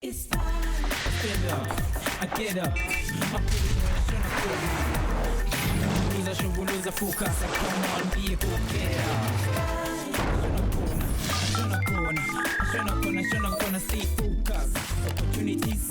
It's fine. I get up. Lose focus. Come on, be a good girl. Gonna stay focused. Opportunities.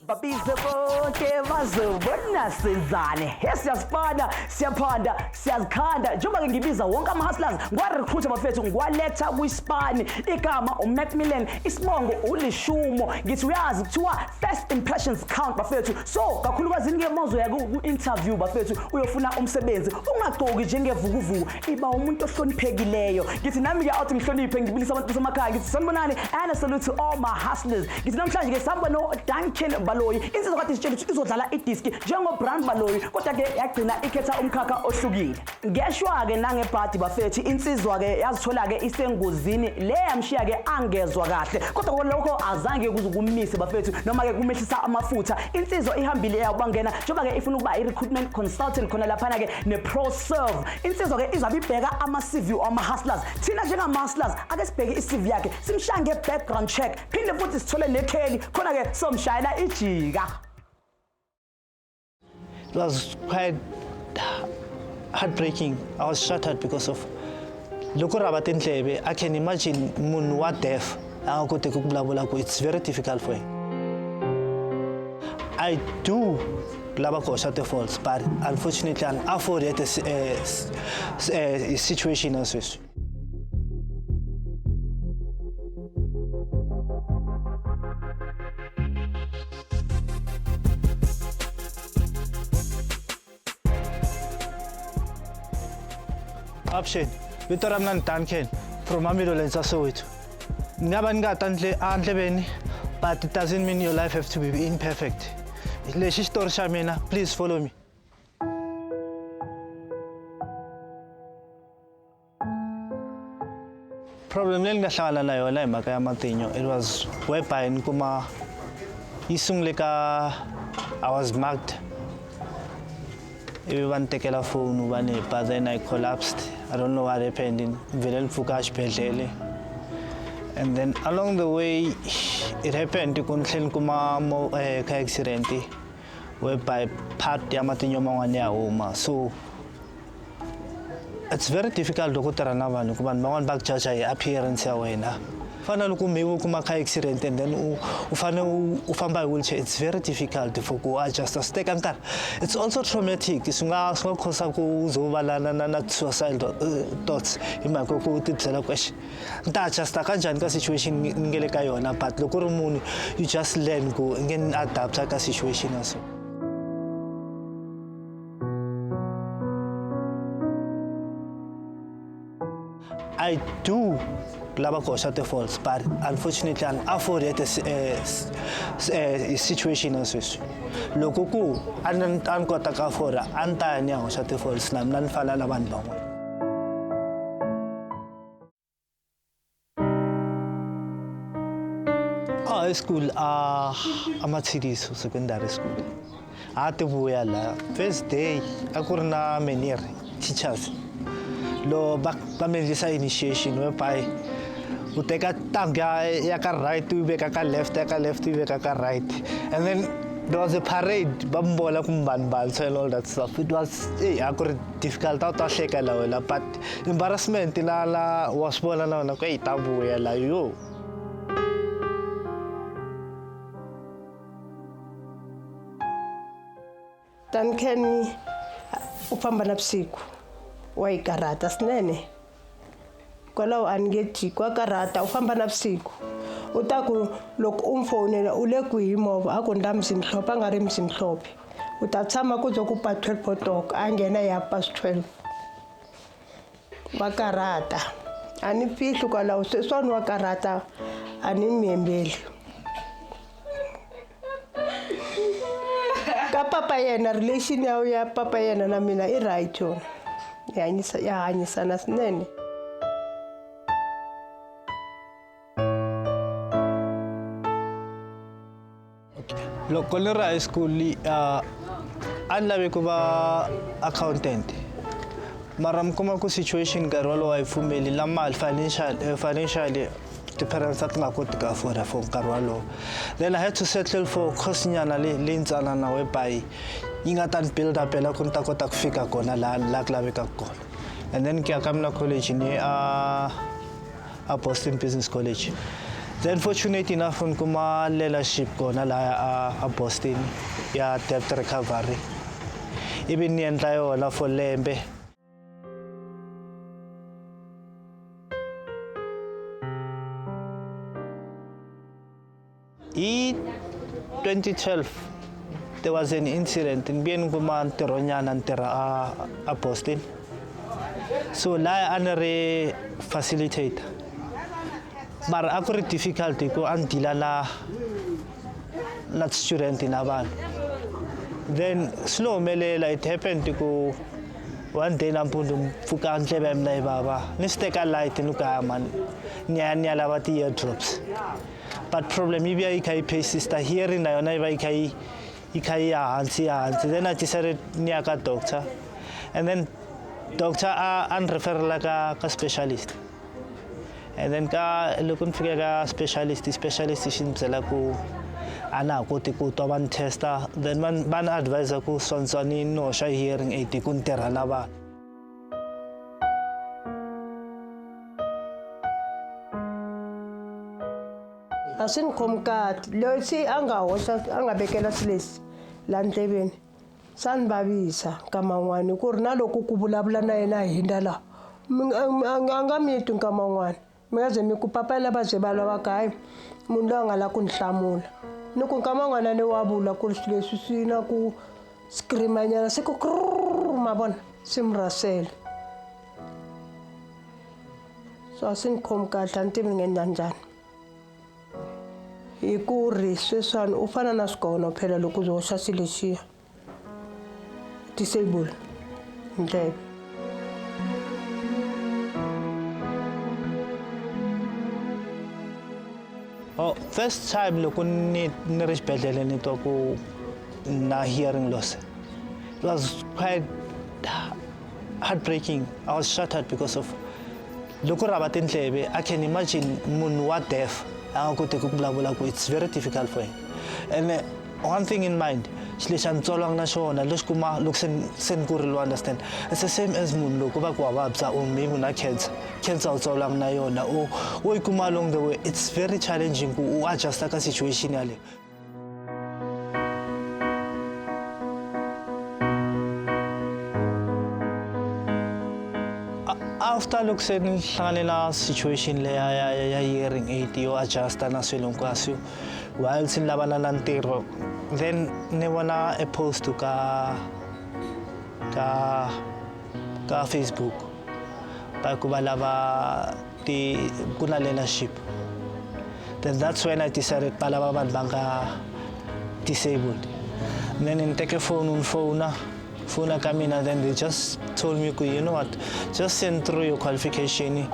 Babize bonke bazobona senzane. Siyasifana, siyaphanda, siyazikhanda. Njengoba ngibiza wonke ama-hustlers, ngwa-recruiter bafethu ngwaletha kwiSpani. Igama uMacmillan, isibongo uLishumo. Ngithi uyazi kuthiwa first impressions count bafethu. So kakhulukazi nike mozo ya ku-interview bafethu uyofuna umsebenzi. Ungagcoki njengevukuvuku, iba umuntu ohloniphekileyo. Ngithi nami ke awuthi ngihloniphe ngibilisa abantu basemakhaya. Ngithi sanibonani and a salute to all my hustlers. Ngithi namhlanje ke sihamba no Duncan Baloyi. Insizwa kade sitshela ukuthi izodlala idiski njengobrand Baloyi kodwa ke yagcina ikhetha umkhakha ohlukile. Ngeshwa ke nangebhadi bafethi insizwa ke yazithola ke isengozini le yamshiya ke angezwa kahle kodwa lokho azange kuzukumise bafethu noma ke kumehlisa amafutha. Insizwa ihambile yabangena njengoba ke ifuna ukuba i-recruitment consultant khona laphana ke ne-ProServ. Insizwa ke izabe ibheka ama-CV ama-hustlers. Thina njengama-hustlers ake sibheke i-CV yakhe simshange background check phinde futhi sithole nekheli khona ke somshayela ijika. It was quite heartbreaking. I was shattered because of I can imagine munhu wa deaf akute kuvulavula ku it's very difficult for him. I do lava ko shut the falls, but unfortunately an afforded a situation as this. Option. We thought I'm not Duncan from Amidolenza Soweto. But it doesn't mean your life has to be imperfect. Please follow me. Problem it was whereby in Kuma I was marked. Everyone take a phone, but then I collapsed. I don't know what happened in Vilen Fukash Pelele. And then along the way, it happened to Kunchen Kuma accident, whereby part Yamatinyo Mangania. So it's very difficult to go to Ranava, Nukuman, back church appearance away. Final accident and then ufamba wheelchair. It's very difficult for go adjust. It's also traumatic. It's not suicidal thoughts. That's just a situation but you just learn go and adapt to the situation also. I do lava ko shut the falls, but unfortunately an afforded a situation as this. Lokuku an kotaka for antanya shut the falls nam nan fala laban bang. High school amatsidis secondary school. Ate buela first day akurna menir teachers. Lo back pamilisa initiation whereby we take a tag yaka right to be kaka left to be kaka right, and then there was a parade bambola kumbanbal so and all that stuff. It was difficult to shake la but embarrassment la was bola na ko itabu la yo. Duncan ufamba nabusiku wayikarata sinene kwalawo angeji kwakarata ufamba nabusiku utaku loko umfonela ule kuyimova akunda msimhlophe angari msimhlophe utatshama kuzokupa 12 potok angena ya past 12 wakarata ani fihlu kwalawo seswani wakarata ani miembeli ka papa yena relation ya papa yena na mina I right yona ya hanyisana sinene. Loko ni ri high school a ni lavi ku va accountant mara mi kuma ku situation nkarhi walowo a yi pfumeli la mali financially ti-parents a ti nga koti ku afford for nkarhi walowo then I had to settle for course nyana leyi ntsanana whereby yi nga ta ni build upela ku ni ta kota ku fika kona laha ku lavekaka kona and then ke ya ka mina college ni a Boston Business College. Then fortunate enough ni kuma leadership kona laha a Boston ya debt recovery ivi ni endla yona for lembe. In 2012 there was an incident in being kuma ntirhonyana ntirha a Boston, so laha a ni ri facilitator mara a ku ri difficult ku a ni deala na student na vanhu. Then slow humelela it happened ku one day nampundzu mpfuka ndleve ya mina yi vava ni swi teka light ni ku man ni ya lava ti-ear drops but problem yi vuya yi kha yi persista hearing na yona yi va yi kha yi ya hansi. Then I decided ni ya ka doctor and then doctor a ni referela ka specialist and then loko ni fike ka specialist xi ni byela ku a na ha koti ku twa va ni testa then va ni advisa ku sontswa ni hoxa hearing aid ku ni tirha na vanhu. A swi ni khomi kahle loyi se a nga vekela swilo leswi laha ndleveni swa ni vavisa nkama wun'wani ku ri na loko ku vulavula na yena hi hindza laha a nga mi twi nkama wun'wani mi nga ze mi ku papala va ze va lava ka hayi munhu loyi a nga lava ku ni hlamula ni ku nkama wun'wana ni wa vula ku ri swilo leswi swi na ku screamanyana se ku ma vona swi mi rasela so a swi ni khomi kahle a ni tivi ni nga endla njhani hi ku ri sweswiwani u fana na swikona phela loko u ze hoxa xilo lexiya disable ndleve. Oh, first time loko ni ri xibedhlele ni twa ku na hearing loss, it was quite heartbreaking. I was shattered because of loko rava tindleve. I can imagine munhu wa deaf a nga koti ku vulavula ku it's very difficult for him. And one thing in mind, xilo lexi a ni tswariwanga na xona lexi kuma loko se ni kurile understand it's the same as munhu loko va ku wa vabya or maybe na cancer u tswariwanga na yona or yi kuma along the way. It's very challenging ku u adjusta ka situation yaleyo. After loko se ni hlangane na situation leya ya hearing aid yo adjusta na swilo hinkwaswo while si ni lavana na ntirho, then ni vona a post ka Facebook ba ku va lava ku na leadership. Then that's when I decided ba lava vanhu va nga disabled. And then ni teke phone ka mina, then they just told me ku you know what, just send through your qualification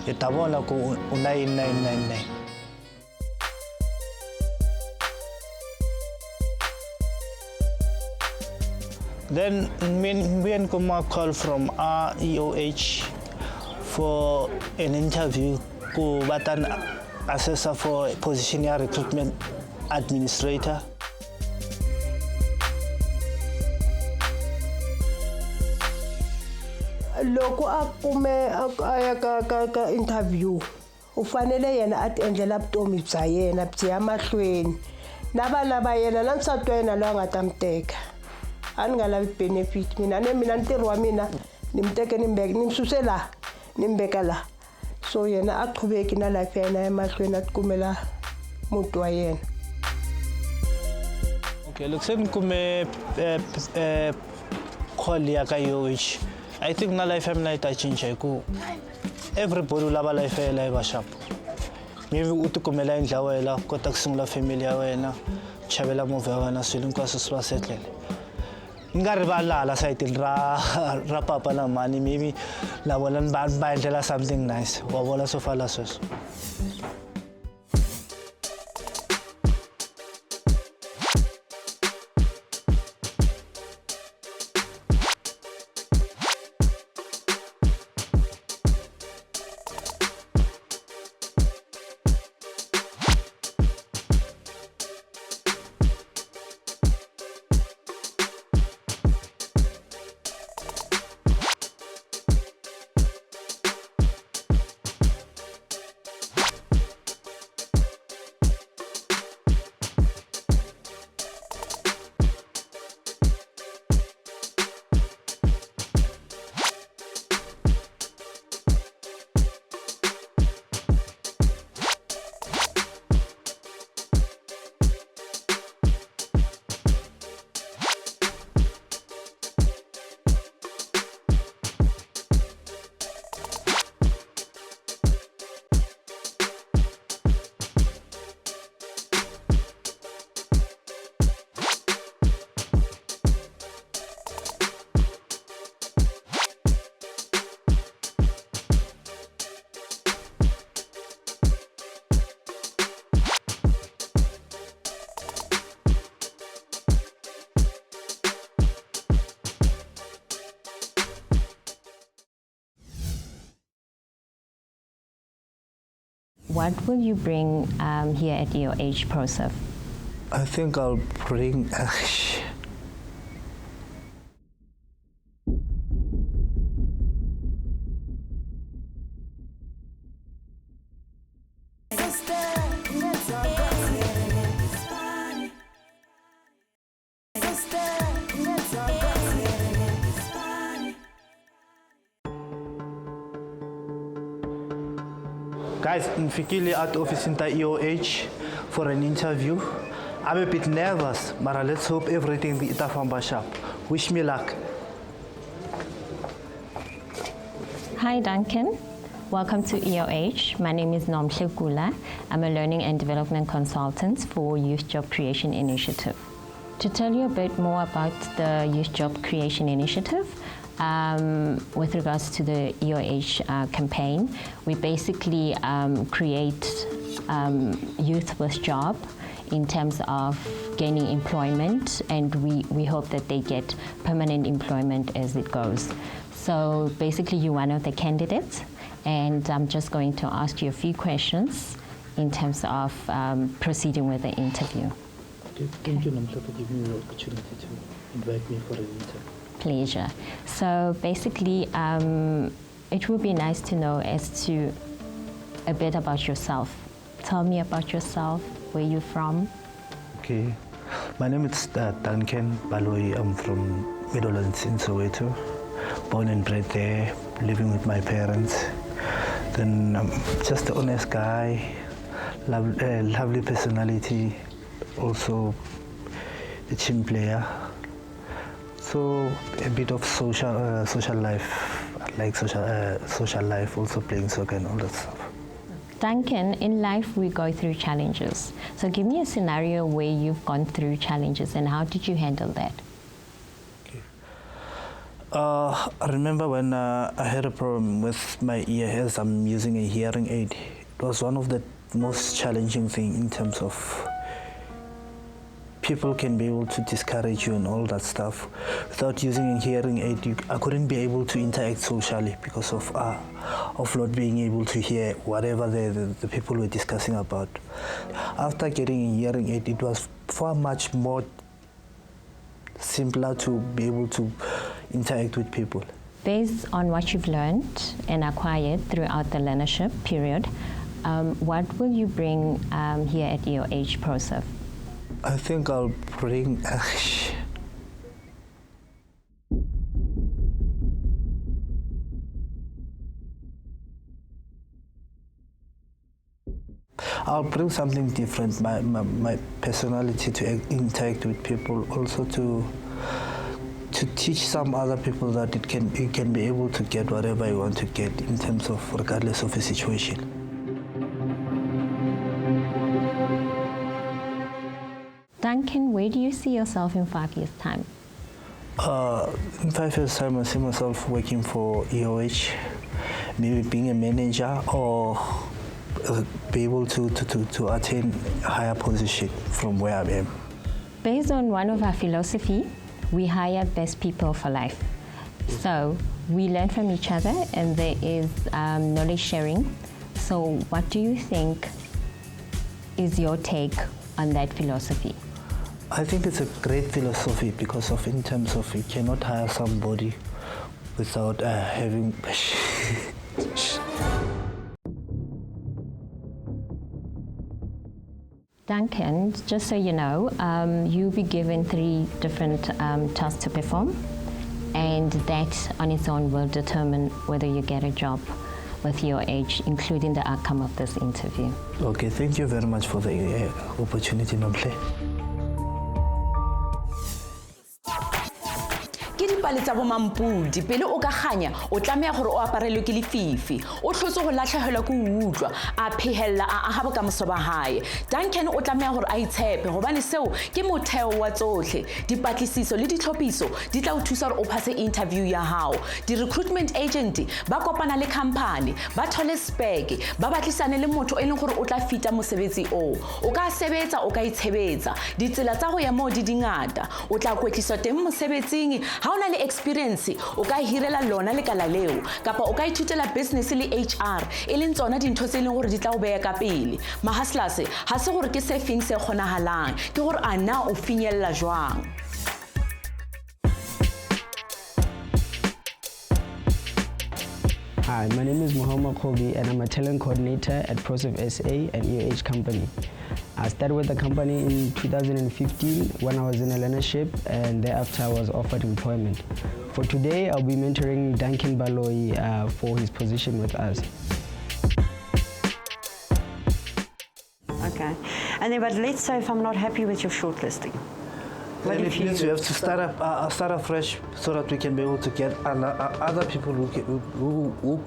hi ta vona ku u na 9999. Then we got a call from EOH for an interview ku batan assessor for position ya recruitment administrator. Loko a kume a ya ka interview u fanele yena a ti endlela vutomi bya yena byi ya mahlweni na vana va yena na nsati wa yena loyi a nga ta mi teka. A ni nga lavi benefit mina ntirho wa mina ni mi teke ni mi suse laha ni mi veka laha, so yena a qhuveki na life ya yena ya mahlweni a ti kumela muti wa yena. Okay, loko se ni kume call ya ka EOH, I think na life ya mina yi ta cinca hi ku everybody u lava life ya yena yi va sharp. Maybe u ti kumela yindlu ya wena, kota ku sungula family ya wena, ku xavela movha ya wena, swilo hinkwaswo swi va setlele. Ni nga rivalala sayitini ra papa na mani, maybe na vona va endlela something nice, wa vona swo fana sweswo. What will you bring here at EOH ProServ? I think I'll bring... Guys, nfikile at office in EOH for an interview. I'm a bit nervous, but let's hope everything is sharp. Wish me luck. Hi, Duncan. Welcome to EOH. My name is Nomhle Gula. I'm a learning and development consultant for Youth Job Creation Initiative. To tell you a bit more about the Youth Job Creation Initiative, with regards to the EOH campaign, we basically create youth with job in terms of gaining employment, and we hope that they get permanent employment as it goes. So basically you're one of the candidates, and I'm just going to ask you a few questions in terms of proceeding with the interview. Okay. Thank you, Namsa, for giving me the opportunity to invite me for an interview. Pleasure. So basically, it would be nice to know as to a bit about yourself. Tell me about yourself, where you're from. Okay, my name is Duncan Baloyi. I'm from Midlands in Soweto, born and bred there, living with my parents. Then I'm just an honest guy, lovely personality, also a team player. So a bit of social life, like social life, also playing soccer and all that stuff. Duncan, in life we go through challenges. So give me a scenario where you've gone through challenges and how did you handle that? Okay. I remember when I had a problem with my ear as I'm using a hearing aid. It was one of the most challenging things in terms of people can be able to discourage you and all that stuff. Without using a hearing aid, I couldn't be able to interact socially because of not being able to hear whatever the people were discussing about. After getting a hearing aid, it was far much more simpler to be able to interact with people. Based on what you've learned and acquired throughout the learnership period, what will you bring here at EOH ProServ? I think I'll bring... I'll bring something different, my personality to interact with people, also to teach some other people that you can be able to get whatever you want to get in terms of regardless of the situation. Duncan, where do you see yourself in 5 years' time? In 5 years' time, I see myself working for EOH, maybe being a manager or be able to attain a higher position from where I am. Based on one of our philosophy, we hire best people for life. So we learn from each other and there is knowledge sharing. So what do you think is your take on that philosophy? I think it's a great philosophy because of in terms of you cannot hire somebody without having... Duncan, just so you know, you'll be given 3 different tasks to perform, and that on its own will determine whether you get a job with your age, including the outcome of this interview. Okay, thank you very much for the opportunity, Nomhle. Dipale tsa bo mampudi pele o ka ganya o tlamea gore o aparelwe ke lefifi o tlhotse go latlhegelwa ke utlwa a phehella a ha boka mosoba hae. Duncan o tlamea gore a itshepe gobane seo ke motheo wa tsotlhe. Dipatlisiso le ditlhophiso di tla o thusa gore o phase interview ya hao. Di recruitment agent ba kopana le company ba thole spec ba batlisane le motho e leng gore o tla fita mosebetsi o ka sebetsa o ka itshebetsa. Ditsela tsa go ya mo di dingata o tla kwetliswa teng mosebetsing ha Ha ona le experience o ka hirela lona le kala leo kapa o ka ithutela business le HR e leng tsona dintho tse leng gore di tla o beya ka pele. Mahaslas ha se gore ke se feng se kgonahalang ke gore ana o finyella jwang. Hi, my name is Muhammad Khobi and I'm a talent coordinator at ProServ SA and EOH company. I started with the company in 2015 when I was in a learnership, and thereafter I was offered employment. For today, I'll be mentoring Duncan Baloyi for his position with us. Okay, and then but let's say if I'm not happy with your shortlisting. Then it means you have to start afresh so that we can be able to get other people who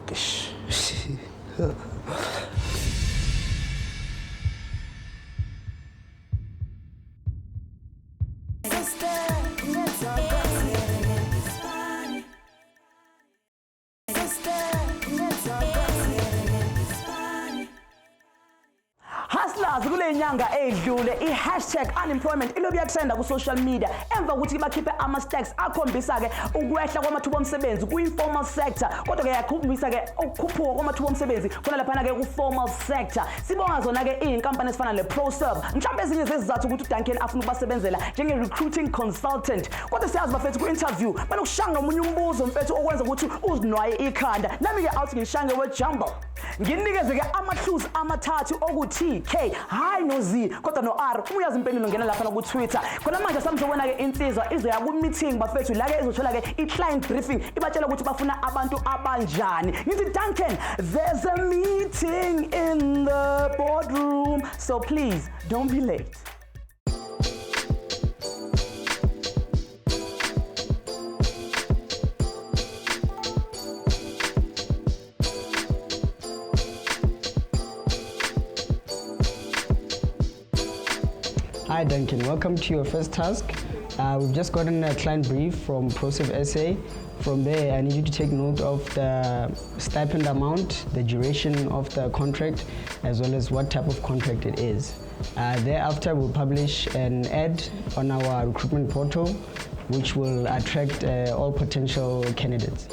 Hustlers kule nyanga edlule #unemployment ilobi yakusenda ku social media emva ukuthi bakhiphe ama stacks akhombisa ke ukwehla kwamathuba omsebenzi ku informal sector kodwa ke yakhombisa ke ukukhuphuka kwamathuba omsebenzi khona lapha ke ku formal sector. Sibonga zona ke inkampani ezifana le ProServ mhlawumbe ezinye zezizathu ukuthi uDuncan afuna ukubasebenzela njenge recruiting consultant kodwa siyazi bafethu ku interview banokushanga omunye umbuzo mfethu okwenza ukuthi uzinwaye ikhanda. Nami ke out ngishange we jumble nginikeze ke ama-clues amathathu okuthi K hayi no Z kodwa no R uyazi impendulo ngena lapha ku Twitter khona manje samzobona ke insizwa izoya ku meeting bafethu la ke izothola ke i-client briefing ibatshela ukuthi bafuna abantu abanjani. Ngithi Duncan, there's a meeting in the boardroom, so please don't be late. Hi Duncan, welcome to your first task. We've just gotten a client brief from ProServ SA. From there, I need you to take note of the stipend amount, the duration of the contract, as well as what type of contract it is. Thereafter, we'll publish an ad on our recruitment portal, which will attract all potential candidates.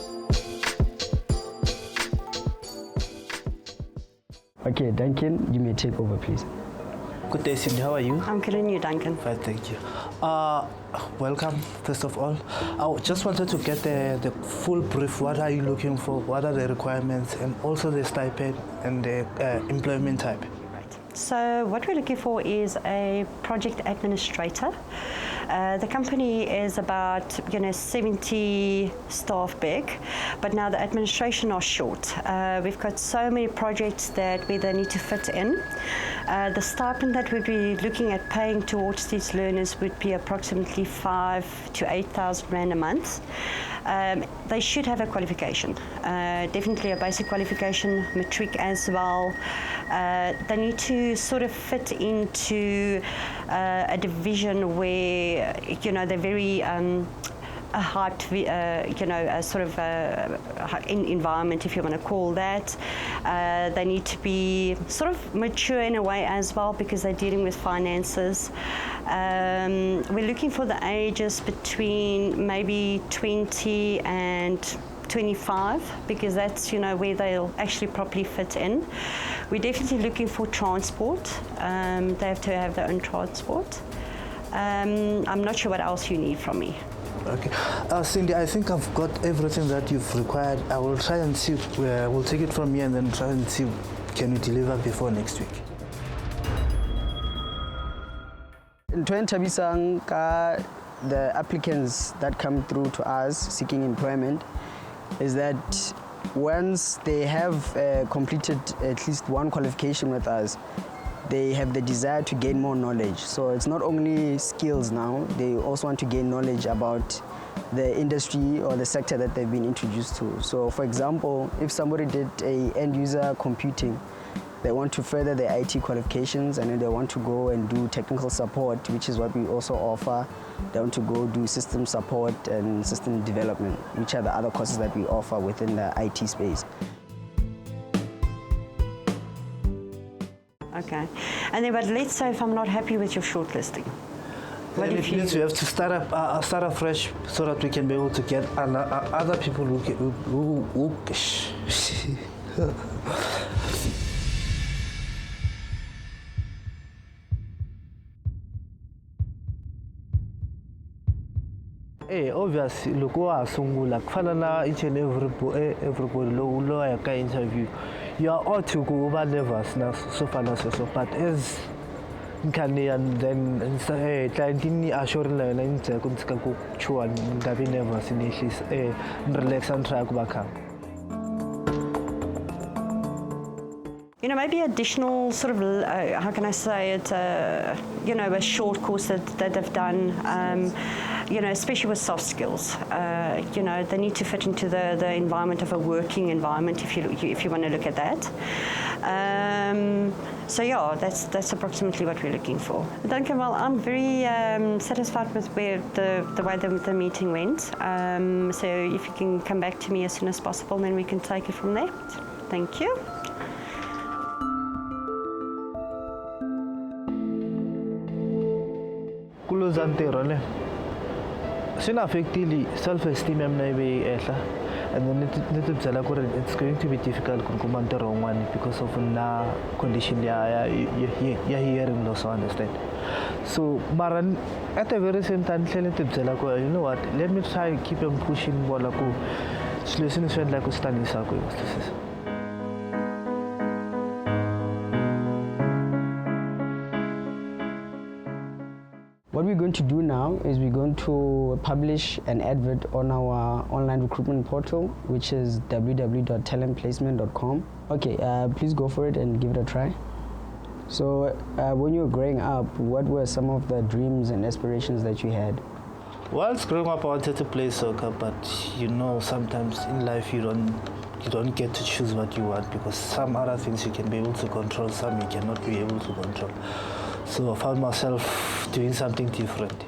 Okay, Duncan, you may take over, please. Good day, Cindy. How are you? I'm killing you, Duncan. Fine, thank you. Welcome, first of all. I just wanted to get the full brief. What are you looking for? What are the requirements? And also the stipend and the employment type. So what we're looking for is a project administrator. The company is about 70 staff big, but now the administration are short. We've got so many projects that we then need to fit in. The stipend that we'd be looking at paying towards these learners would be approximately 5,000 to 8,000 Rand a month. They should have a qualification, definitely a basic qualification, matric as well. They need to sort of fit into a division where they're very a hyped, a sort of environment, if you want to call that. They need to be sort of mature in a way as well because they're dealing with finances. We're looking for the ages between maybe 20 and 25 because that's where they'll actually properly fit in. We're definitely looking for transport. They have to have their own transport. I'm not sure what else you need from me. Okay. Cindy, I think I've got everything that you've required. I will try and see. We'll take it from here and then try and see can we deliver before next week. The applicants that come through to us seeking employment is that once they have completed at least one qualification with us, they have the desire to gain more knowledge. So it's not only skills now, they also want to gain knowledge about the industry or the sector that they've been introduced to. So for example, if somebody did a end user computing, they want to further their IT qualifications and then they want to go and do technical support, which is what we also offer. They want to go do system support and system development, which are the other courses that we offer within the IT space. Okay, and then but let's say if I'm not happy with your shortlisting. What And if it means we have to start afresh so that we can be able to get other people who obviously, look, each and everybody low interview. You are all to go over nervous now, so far, but as and then client assuring nervous initially, relax and try to back up. You know, maybe additional sort of, how can I say it, you know, a short course that they've done, you know, especially with soft skills. You know, they need to fit into the environment of a working environment if you want to look at that. So yeah, that's approximately what we're looking for. Duncan, well, I'm very satisfied with where the way the meeting went. So if you can come back to me as soon as possible, then we can take it from there. Thank you. Affectly self-esteem and then it's going to be difficult to the wrong one because of the condition you're hearing loss, understand. So Maran at the very same time you know what, let me try and keep them pushing Walaku solutions like standing circle. What we're going to do now is we're going to publish an advert on our online recruitment portal, which is www.talentplacement.com. Okay, please go for it and give it a try. So when you were growing up, what were some of the dreams and aspirations that you had? Whilst growing up, I wanted to play soccer, but you know, sometimes in life you don't get to choose what you want because some other things you can be able to control, some you cannot be able to control. So I found myself doing something different.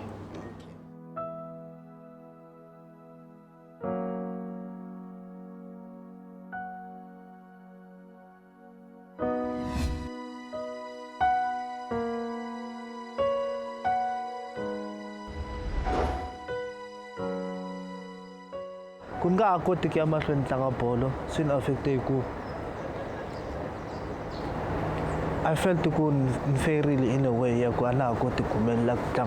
Kunga ako tikiya mahlwentlanga bolo, sin affecte ko. I felt to go fairly in a way, I got to come and like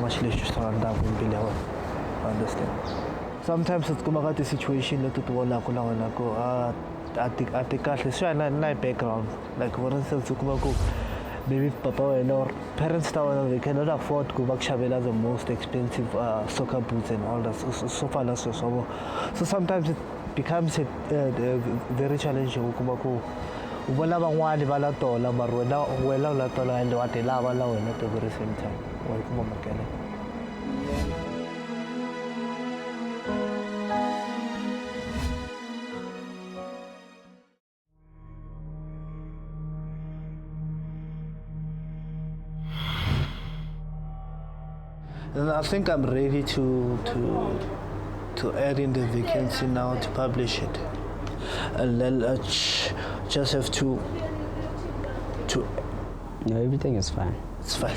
understand. Sometimes it's come the situation that to wala ko lang ako at so na background like for instance ko maybe papa or parents they cannot afford to buy the most expensive soccer boots and all that so sometimes it becomes very challenging Wala bang bala tola marwena wela la tola and what lava la wena at the very same time. And I think I'm ready to add in the vacancy now to publish it. And then just have to No, everything is fine. It's fine.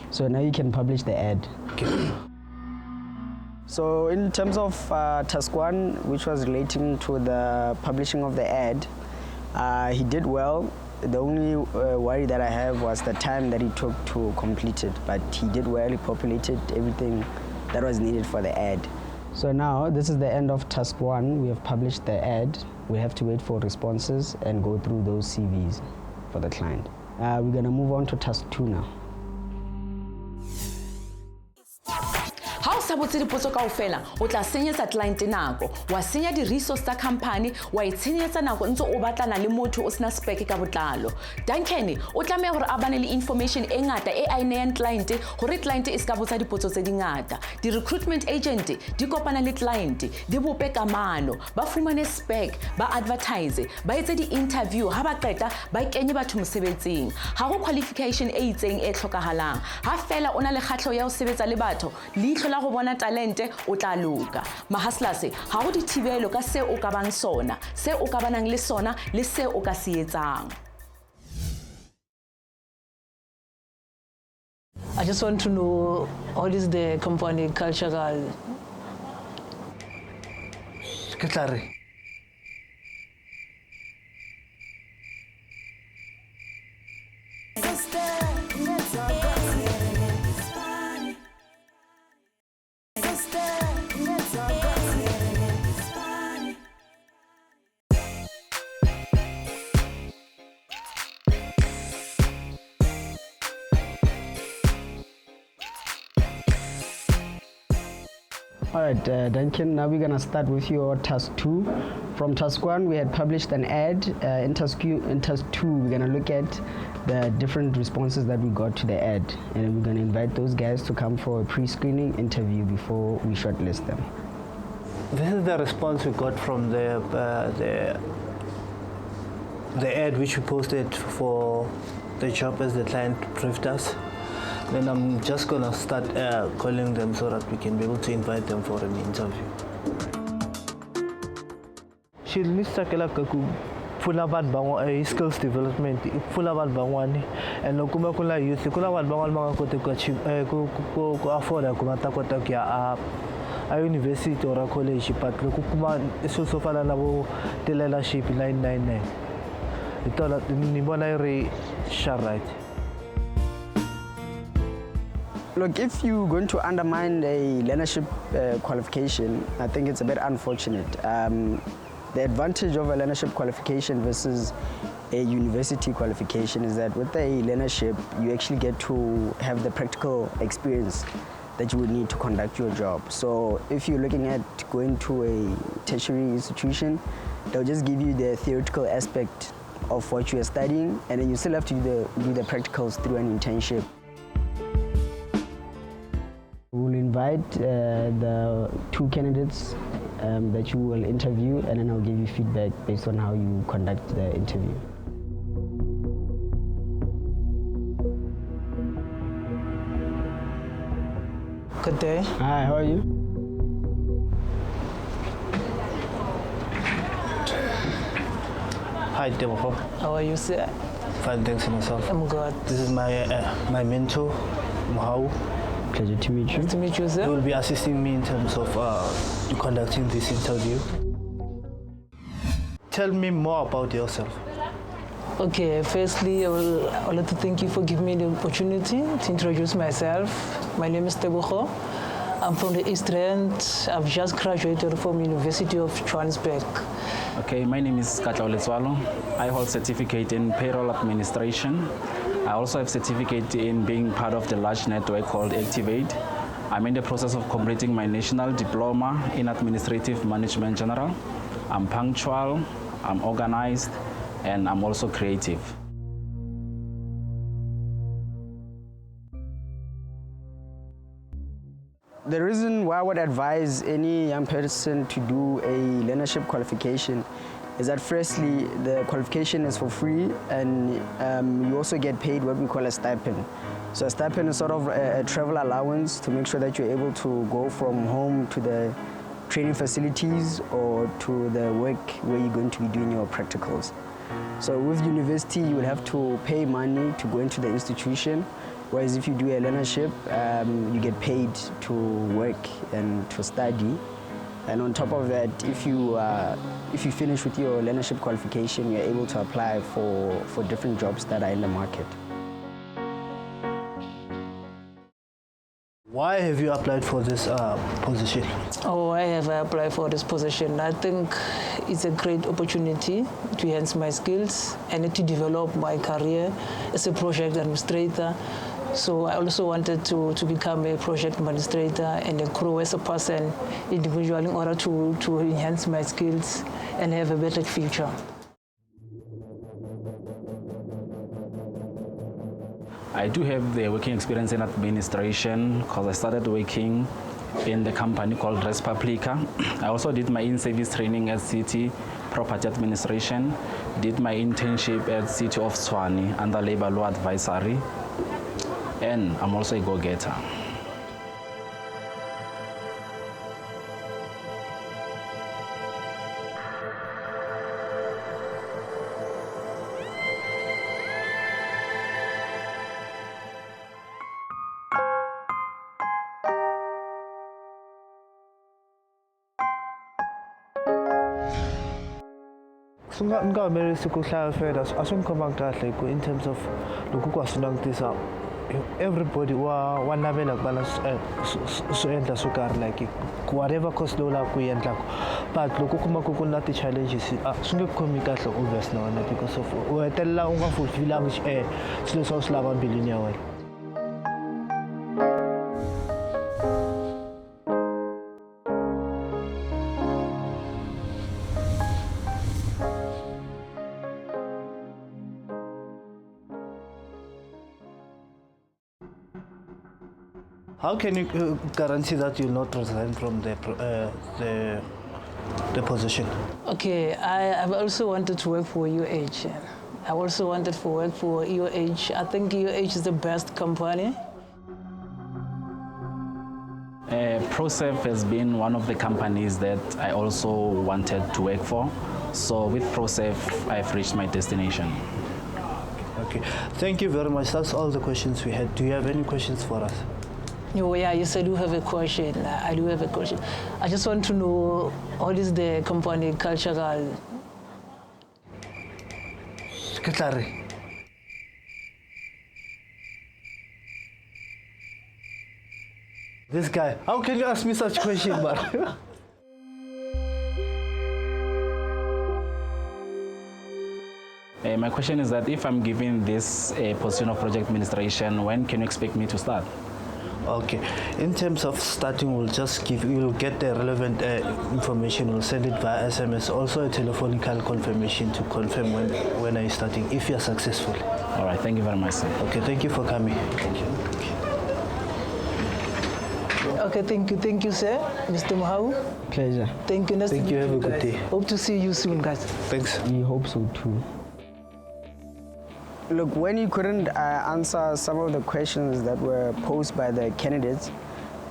So now you can publish the ad. Okay. So in terms of task 1, which was relating to the publishing of the ad, he did well. The only worry that I have was the time that he took to complete it, but he did well. He populated everything that was needed for the ad. So now this is the end of task 1. We have published the ad. We have to wait for responses and go through those CVs for the client. We're going to move on to task 2 now. Ha o sa botse dipotso kaofela o tla senyetsa client nako wa senya di resource tsa company wa itshenyetsa nako ntse o batlana le motho o sena spec ka botlalo. Duncan o tlameha hore a bane le information e ngata e a ineang client hore client e ska botsa dipotso tse dingata. Di recruitment agent di kopana le client di bope kamano ba fumane spec ba advertise ba etse di interview ha ba qeta ba kenye batho mosebetsing ha go qualification e itseng e tlhokahalang ha fela ona le khatlo ya ho sebetsa le batho leihlo la go bona talente o tla loka mahastlase ha go dithibelo ka se o ka bang sona se o ka banang le sona le se o ka se etsang. I just want to know what is the company cultural. All right, Duncan, now we're going to start with your task 2. From task 1, we had published an ad. In task 2, we're going to look at the different responses that we got to the ad. And then we're going to invite those guys to come for a pre-screening interview before we shortlist them. This is the response we got from the ad which we posted for the job as the client briefed us. Then I'm just going to start calling them so that we can be able to invite them for an interview. She needs to full about skills development, full about bangwani, and lokuma kula youth, kula about bangal mga kote afford kumata kota kya a university or a college, but lokuma is also fala nabo telership 999. Ito la nibona re right. Look, if you're going to undermine a learnership qualification, I think it's a bit unfortunate. The advantage of a learnership qualification versus a university qualification is that with a learnership, you actually get to have the practical experience that you would need to conduct your job. So if you're looking at going to a tertiary institution, they'll just give you the theoretical aspect of what you are studying, and then you still have to do the practicals through an internship. We'll invite the 2 candidates that you will interview, and then I'll give you feedback based on how you conduct the interview. Good day. Hi, how are you? Hi, Demo. How are you, sir? Fine, thanks for myself. I'm good. This is my mentor, Mohau. Pleasure to meet you. Nice to meet you, sir. He will be assisting me in terms of conducting this interview. Tell me more about yourself. Okay, firstly, I would like to thank you for giving me the opportunity to introduce myself. My name is Tebogo. I'm from the East End. I've just graduated from University of Johannesburg. Okay, my name is Katla Oletswalo. I hold certificate in payroll administration. I also have certificate in being part of the large network called Activate. I'm in the process of completing my national diploma in administrative management general. I'm punctual, I'm organized, and I'm also creative. The reason why I would advise any young person to do a learnership qualification is that firstly, the qualification is for free, and you also get paid what we call a stipend. So a stipend is sort of a travel allowance to make sure that you're able to go from home to the training facilities or to the work where you're going to be doing your practicals. So with university, you will have to pay money to go into the institution, whereas if you do a learnership, you get paid to work and to study. And on top of that, if you finish with your learnership qualification, you're able to apply for different jobs that are in the market. Why have you applied for this position? Why have I applied for this position? I think it's a great opportunity to enhance my skills and to develop my career as a project administrator. So I also wanted to become a project administrator and grow as a person individually in order to enhance my skills and have a better future. I do have the working experience in administration because I started working in the company called Respublica. I also did my in-service training at City Property Administration, did my internship at City of Tshwane under Labor Law Advisory, and I'm also a go-getter. Singamerisi kuhlala further asongikhomba kahle in terms of lokhu kwasunangitisa everybody wanabela kubana so-endla swo karhi like whatever course lowu lava ku endlaka but loko kuma ku na ti-challenges swi nge khomi kahle obvious na wena because of u hetelela u nga fulfilangi swilo leswi u swi lava mbilwini ya wena. How can you guarantee that you'll not resign from the position? Okay, I've also wanted to work for EOH. I also wanted to work for EOH. I think EOH is the best company. ProServ has been one of the companies that I also wanted to work for. So with ProServ, I've reached my destination. Okay, thank you very much. That's all the questions we had. Do you have any questions for us? Oh, yeah, yes, I do have a question. I do have a question. I just want to know, what is the company cultural? Secretary. This guy, how can you ask me such question, man? My question is that if I'm given this position of project administration, when can you expect me to start? Okay, in terms of starting, we'll get the relevant information, we'll send it via SMS, also a telephonical confirmation to confirm when are you starting, if you're successful. All right, thank you very much, sir. Okay, thank you for coming. Thank you. Okay, thank you, sir. Mr. Mahau. Pleasure. Thank you. Thank you, have a good day. Hope to see you soon, guys. Thanks. We hope so too. Look, when you couldn't answer some of the questions that were posed by the candidates,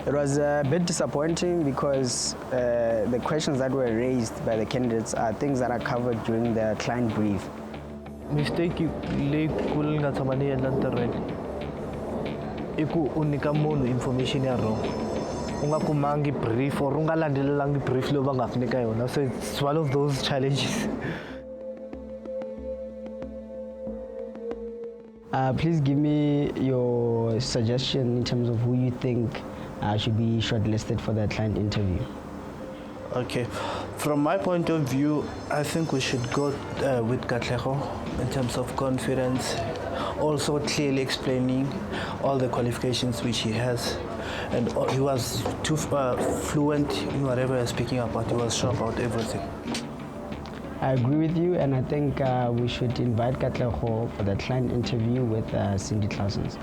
it was a bit disappointing because the questions that were raised by the candidates are things that are covered during the client brief. Mistake leyi kulu nga tshama ni endla ntirhweni I ku u nyika munhu information ya wrong. U nga kumangi brief or u nga landzelelanga brief leyi va nga ku nyika yona. So it's one of those challenges. Please give me your suggestion in terms of who you think should be shortlisted for the client interview. Okay, from my point of view, I think we should go with Katlego in terms of confidence, also clearly explaining all the qualifications which he has, and he was too fluent in whatever he was speaking about. He was sure about everything. I agree with you, and I think we should invite Katlego for the client interview with Cindy Clausens.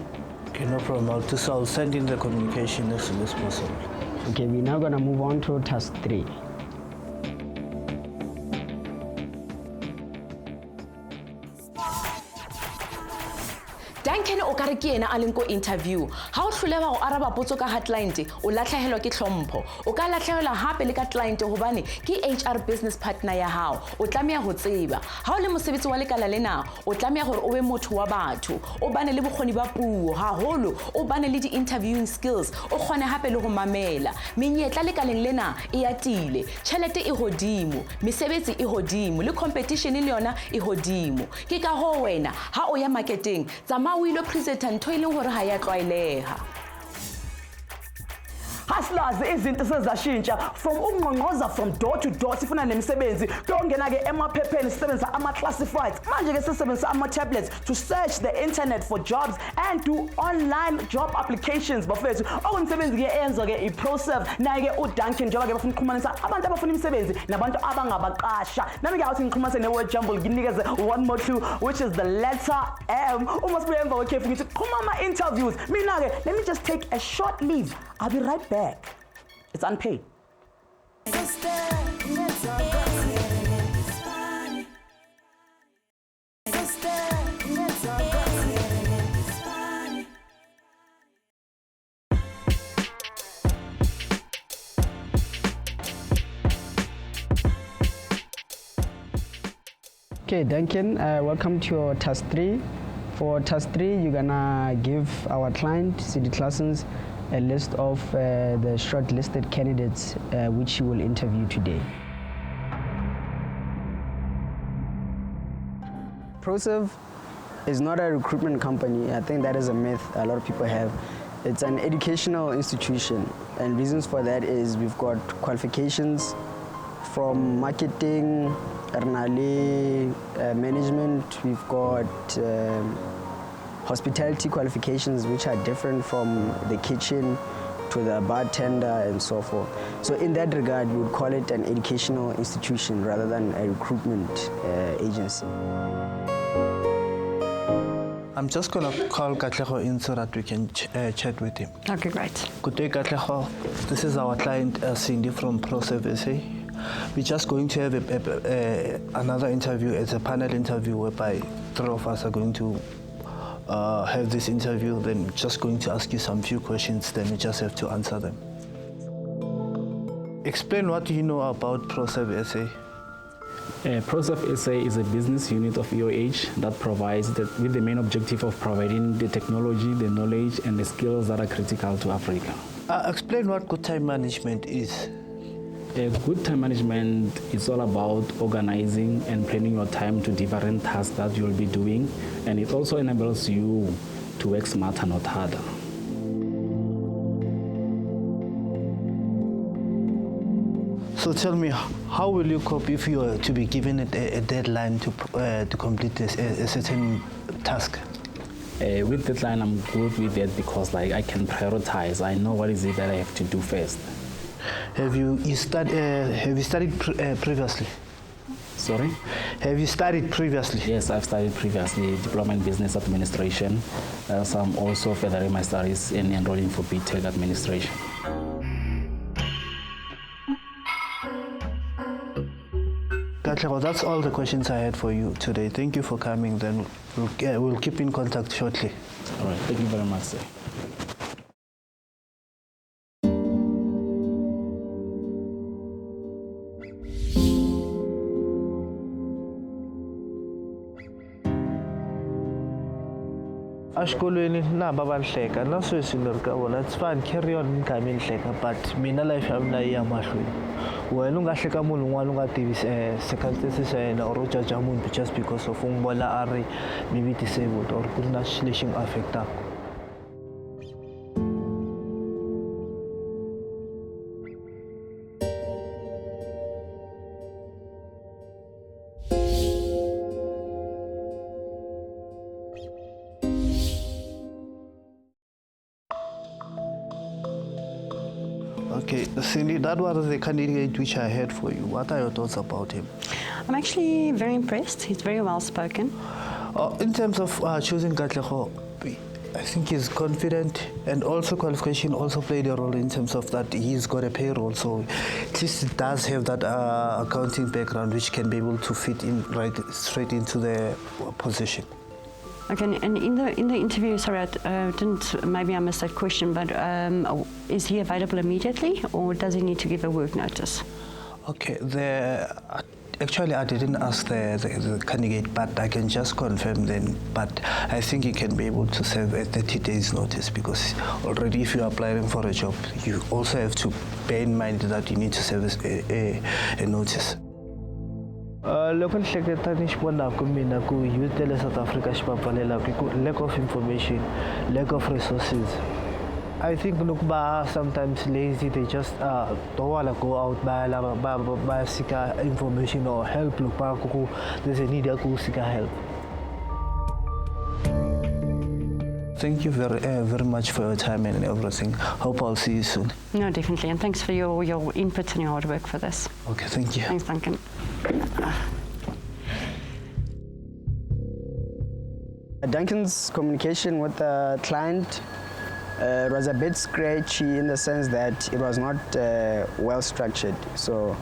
Okay, no problem. I'll send in the communication as soon as possible. Okay, we're now going to move on to task 3. Duncan o kare ke ena a leng ko interview ha o tlholega go araba potso ka ha client o latlhegelwa ke tlhompho o ka latlhegelwa hape le ka client gobane ke HR business partner ya hao o tlamea go tseba ha o le mosebetsi wa lekala lena o tlamea gore o be motho wa batho o bane le bokgoni ba puo haholo o bane le di-interviewing skills o kgone hape le go mamela menyetla lekaleng lena e atile tšhelete e godimo mesebetsi e godimo le competition le yona e godimo ke ka ho wena ha o ya marketing tsama o ile presenta ntho e leng gore ha ya tlwaeleha Hustlers izinto sezashintsha from ukungqongqoza from door to door sifuna nemisebenzi kuyongena ke emaphepheni sisebenzisa ama-classifieds manje ke sisebenzisa ama-tablets to search the internet for jobs and do online job applications bafethu okunisebenzi ke enzo ke i-ProServ naye ke uDuncan njengoba ke bafuna ukuxhumanisa abantu abafuna imisebenzi nabantu abangabaqasha nami ke awuthi ngiqhumanise ne-word jumble nginikeze one more clue which is the letter M uma sibuye emva kwekhefu ngithi qhuma ama-interviews mina ke let me just take a short leave. I'll be right back. It's unpaid. Okay, Duncan, welcome to your task 3. For task 3, you're gonna give our client, Cindy Clausens, a list of the shortlisted candidates which you will interview today. ProServ is not a recruitment company. I think that is a myth a lot of people have. It's an educational institution, and reasons for that is we've got qualifications from marketing, management, we've got hospitality qualifications, which are different from the kitchen to the bartender and so forth. So in that regard, we would call it an educational institution rather than a recruitment agency. I'm just going to call Katleho in so that we can chat with him. Okay, great. Good day, Katleho. This is our client, Cindy from ProServ EOH. We're just going to have another interview. It's a panel interview whereby 3 of us are going to have this interview. Then just going to ask you some few questions. Then you just have to answer them. Explain what you know about ProServ EOH. ProServ SA is a business unit of EOH that provides with the main objective of providing the technology, the knowledge, and the skills that are critical to Africa. Explain what good time management is. Good time management is all about organizing and planning your time to different tasks that you'll be doing, and it also enables you to work smarter, not harder. So tell me, how will you cope if you are to be given a deadline to complete a certain task? With deadline, I'm good with that because I can prioritize. I know what is it that I have to do first. Have you studied previously? Sorry? Have you studied previously? Yes, I've studied previously Diploma in Business Administration. So I'm also furthering my studies in enrolling for BTech Administration. That's all the questions I had for you today. Thank you for coming. Then we'll keep in contact shortly. All right. Thank you very much, sir. Ashkolweni naba banhleka nasweswi ni ri ka vona it's fine carry on mi kha mi ni hleka but mina life ya mina yi ya mahlweni wena u nga hleka munhu un'wana u nga tivi circumstances xa yena or u jaja munhu just because of u n'wi vona a ri maybe disabled or ku ri na xilo lexi n'wi affectaka. Okay, Cindy, that was the candidate which I had for you. What are your thoughts about him? I'm actually very impressed. He's very well spoken. In terms of choosing Katleho, I think he's confident, and also qualification also played a role in terms of that he's got a payroll, so at least he does have that accounting background which can be able to fit in right straight into the position. Okay, and in the interview, sorry, maybe I missed that question, but is he available immediately, or does he need to give a work notice? Okay, actually I didn't ask the candidate, but I can just confirm then. But I think he can be able to serve a 30 days notice, because already if you're applying for a job, you also have to bear in mind that you need to serve a notice. Loko ni hleketa ni xi vonaka mina ku youth le South Africa xi va pfalelaka ku lack of information, lack of resources. I think look sometimes lazy, they just don't want to go out by seek information or help. Look there's a need to seek help. Thank you very much for your time and everything. Hope I'll see you soon. No, definitely, and thanks for your input and your hard work for this. Okay, thank you. Thanks, Duncan. Duncan's communication with the client was a bit scratchy in the sense that it was not well structured. So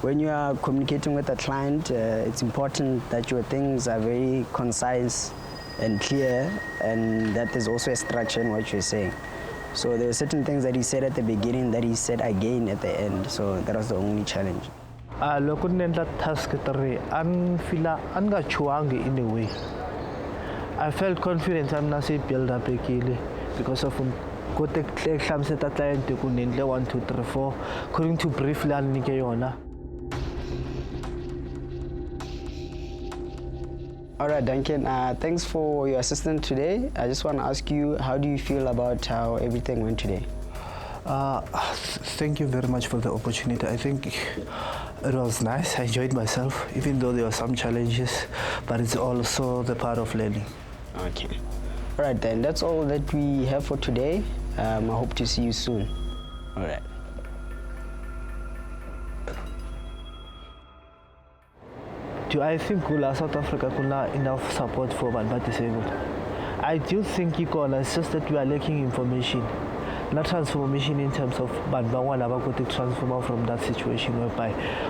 when you are communicating with a client, it's important that your things are very concise and clear, and that there's also a structure in what you're saying. So there were certain things that he said at the beginning that he said again at the end. So that was the only challenge. Loko ni endla task 3 an nga chuangi in a way. I felt confident I'm not saying build up because of go take hlamuseta client ku ni endle 1 2 3 4 according to brief la nike yona. All right, Duncan, thanks for your assistance today. I just want to ask you, how do you feel about how everything went today? Thank you very much for the opportunity. I think it was nice. I enjoyed myself, even though there were some challenges, but it's also the part of learning. Okay. All right, then. That's all that we have for today. I hope to see you soon. All right. Do I think South Africa could have enough support for Banba disabled? I do think it's just that we are lacking information. Not transformation in terms of Banba to transform from that situation whereby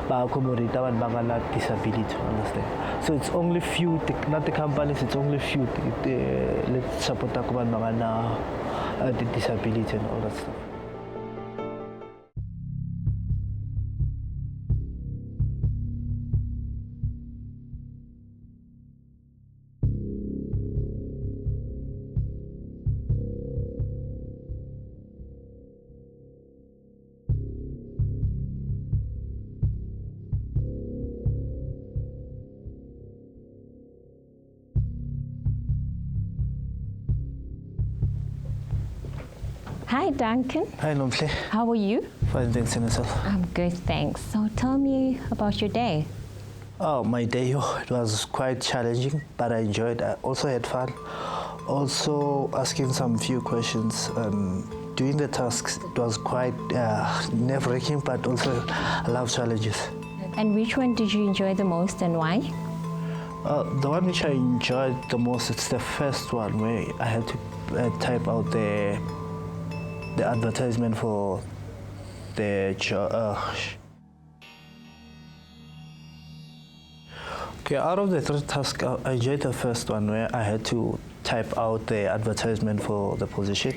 accommodate Banba disability, understand? So it's only few, not the companies, it's only few let's support Banba the disability and all that stuff. Hi, Duncan. Hi, Nomhle. How are you? Fine, thanks, and yourself? I'm good, thanks. So tell me about your day. Oh, my day, it was quite challenging, but I enjoyed it. I also had fun. Also asking some few questions. Doing the tasks, it was quite nerve-wracking, but also a lot of challenges. And which one did you enjoy the most and why? The one which I enjoyed the most, it's the first one where I had to type out the advertisement for the job. Okay, out of the 3 tasks, I enjoyed the first one where I had to type out the advertisement for the position,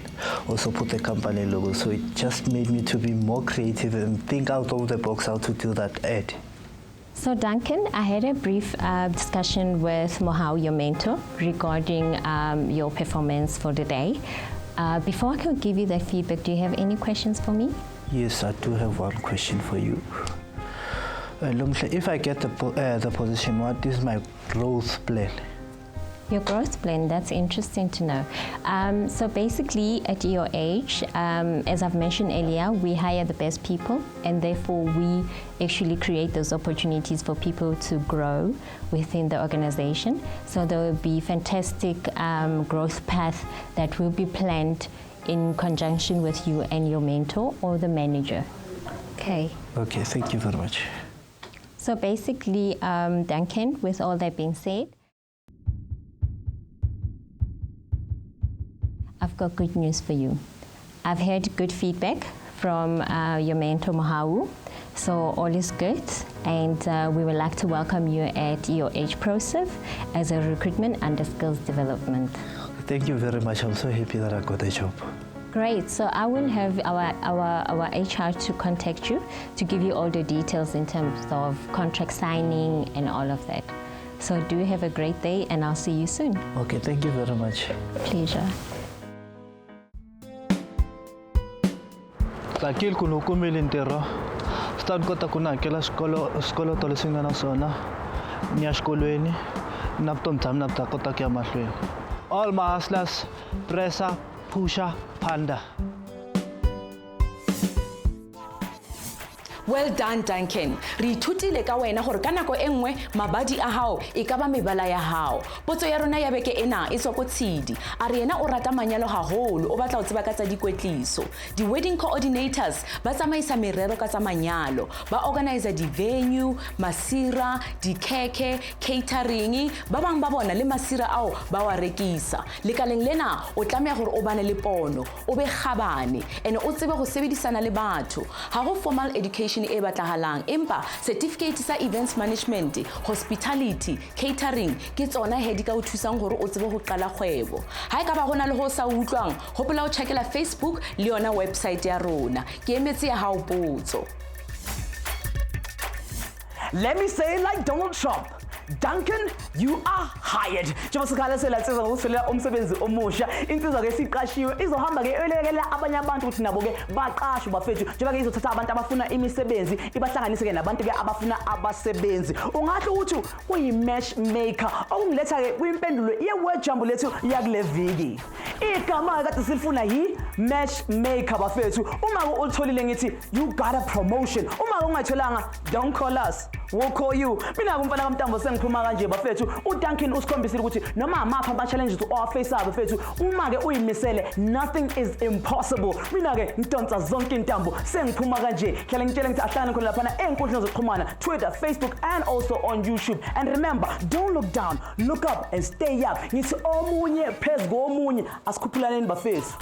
also put the company logo. So it just made me to be more creative and think out of the box how to do that ad. So Duncan, I had a brief discussion with Mohau, your mentor, regarding your performance for the day. Before I can give you that feedback, do you have any questions for me? Yes, I do have one question for you. If I get the position, what is my growth plan? Your growth plan, that's interesting to know. So basically at EOH, as I've mentioned earlier, we hire the best people, and therefore we actually create those opportunities for people to grow within the organization. So there will be fantastic growth path that will be planned in conjunction with you and your mentor or the manager. Okay. Okay, thank you very much. So basically, Duncan, with all that being said, I've got good news for you. I've heard good feedback from your mentor, Mohau. So all is good, and we would like to welcome you at EOH ProServ as a recruitment under skills development. Thank you very much. I'm so happy that I got the job. Great. So I will have our HR to contact you to give you all the details in terms of contract signing and all of that. So do have a great day, and I'll see you soon. Okay, thank you very much. Pleasure. Takil kuno kumili ntero. Start kota kuna kela skolo tolesinga na sona. Nya skolweni. Napton tam napta kota kya mahlweni. All my hustlers, pressa, pusha, panda. Well done, Duncan. Re ithutile ka wena gore ka nako e nngwe mabadi a hao e ka ba mebala ya hao. Potso ya rona ya beke ena e tswa go tshidi. A re yena o rata manyalo haholo, o batla o tseba ka tsa dikwetliso. Di wedding coordinators ba tsamaisa merero ka tsa manyalo, ba organize di venue, masira, di keke, catering, ba bang ba bona le masira ao ba wa rekisa. Lekaleng lena o tlameha gore o bane le pono, o be kgabane, ene o tsebe go sebedisana le batho. Ha go formal education e batlahalang, empa certificate sa events management, hospitality, catering ke tsona he di ka o thusang gore o tsebe go qala kgwebo. Ha e ka ba gona le go sa utlwang, hopola o checkela Facebook le yona website ya rona. Ke emetse ya hao potso. Let me say it like Donald Trump. Duncan, you are hired. Njengoba sikhala selatsiza ngokutholela umsebenzi omusha, insizwa ke siqashiwe izohamba ke elekela abanye abantu ukuthi nabo ke baqashwe bafethu. Njengoba ke izothatha abantu abafuna imisebenzi ibahlanganise ke nabantu ke abafuna abasebenzi. Ungasho ukuthi kuyi matchmaker okungiletha ke kwimpendulo ye-word jumbo lethu yakule viki. Igama kade silifuna yi matchmaker bafethu. Uma ulitholile ngithi you got a promotion. Uma ungayitholanga, don't call us. We'll call you. Mina kumfana kaMntambo sengiphuma kanje bafethu. uDuncan usikhombisile ukuthi noma amapha ama challenges owafaceayo bafethu, uma ke uyimisele nothing is impossible. Mina ke ngidonsa zonke intambo sengiphuma kanje. Hlala ngitshela ngithi ahlangane khona lapha enkundleni zokuxhumana, Twitter, Facebook and also on YouTube. And remember, don't look down, look up and stay up. Ngithi omunye phezulu komunye asikhuphulane bafethu.